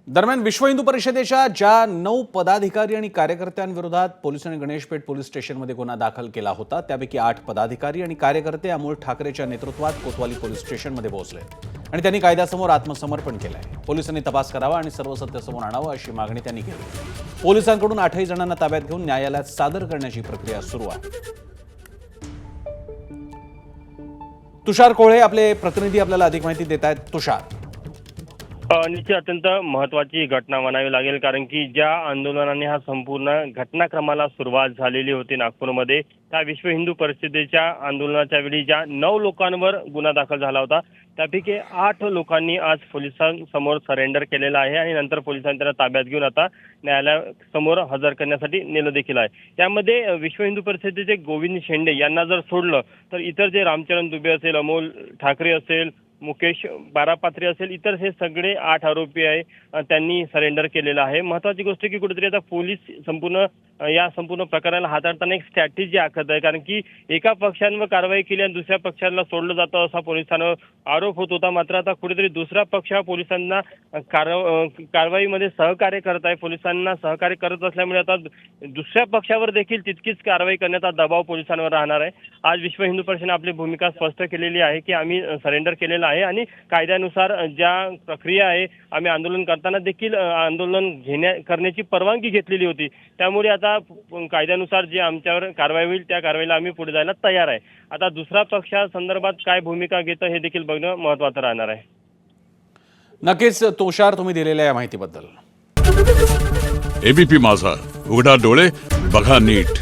दरम्यान विश्व हिंदू परिषदेच्या ज्या 9 पदाधिकारी आणि कार्यकर्त्यांविरोधात पोलिसांनी गणेशपेठ पोलीस स्टेशनमध्ये गुन्हा दाखल केला होता त्यापैकी 8 पदाधिकारी आणि कार्यकर्ते अमोल ठाकरेच्या नेतृत्वात कोतवाली पोलीस स्टेशनमध्ये पोहोचले आणि त्यांनी कायद्यासमोर आत्मसमर्पण केलंय। पोलिसांनी तपास करावा आणि सर्व सत्य समोर आणावं अशी मागणी त्यांनी केली। पोलिसांकडून 8ही जणांना ताब्यात घेऊन न्यायालयात सादर करण्याची प्रक्रिया सुरू आहे। तुषार कोळे आपले प्रतिनिधी आपल्याला अधिक माहिती देत आहेत। तुषार, निश्चित अत्यंत महत्त्वाची घटना म्हणावी लागेल, कारण की ज्या आंदोलनाने हा संपूर्ण घटनाक्रमाला सुरुवात झालेली होती नागपूरमध्ये, त्या विश्व हिंदू परिषदेच्या आंदोलनाच्या वेळी ज्या 9 लोकांवर गुन्हा दाखल झाला होता त्यापैकी 8 लोकांनी आज पोलिसांसमोर सरेंडर केलेला आहे आणि नंतर पोलिसांनी त्यांना ताब्यात घेऊन आता न्यायालयासमोर हजर करण्यासाठी नेलं देखील आहे। त्यामध्ये विश्व हिंदू परिषदेचे गोविंद शेंडे यांना जर सोडलं तर इतर जे रामचरण दुबे असेल, अमोल ठाकरे असेल, मुकेश बारापात्री असेल, इतर हे सगळे 8 आरोपी आहे त्यांनी सरेंडर केलेलं आहे। महत्त्वाची गोष्ट की कुठेतरी आता पोलीस संपूर्ण प्रकरणाला हाताळताना एक स्ट्रॅटेजी आखत आहे, कारण की एका पक्षांवर कारवाई केली आणि दुसऱ्या पक्षाला सोडलं जातं असा पोलिसांवर आरोप होत होता। मात्र आता कुठेतरी दुसरा पक्ष पोलिसांना कारवाईमध्ये सहकार्य करत आहे, पोलिसांना सहकार्य करत असल्यामुळे आता दुसऱ्या पक्षावर देखील तितकीच कारवाई करण्याचा दबाव पोलिसांवर राहणार आहे। आज विश्व हिंदू परिषदेने आपली भूमिका स्पष्ट केलेली आहे की आम्ही सरेंडर केलेलं आहे आणि कायद्यानुसार ज्या प्रक्रिया आहे, आम्ही आंदोलन करताना देखील आंदोलन करण्याची परवानगी घेतलेली होती। त्यामुळे आता कायद्यानुसार जे आमच्यावर कारवाई होईल त्या कारवाईला आम्ही पुढे जायला तयार आहे। आता दुसरा पक्षा संदर्भात काय भूमिका घेतं हे देखील बघणं महत्त्वाचं राहणार आहे। नक्कीच तुषार, तुम्ही दिलेल्या या माहितीबद्दल। एबीपी माझा, उघडा डोळे बघा नीट।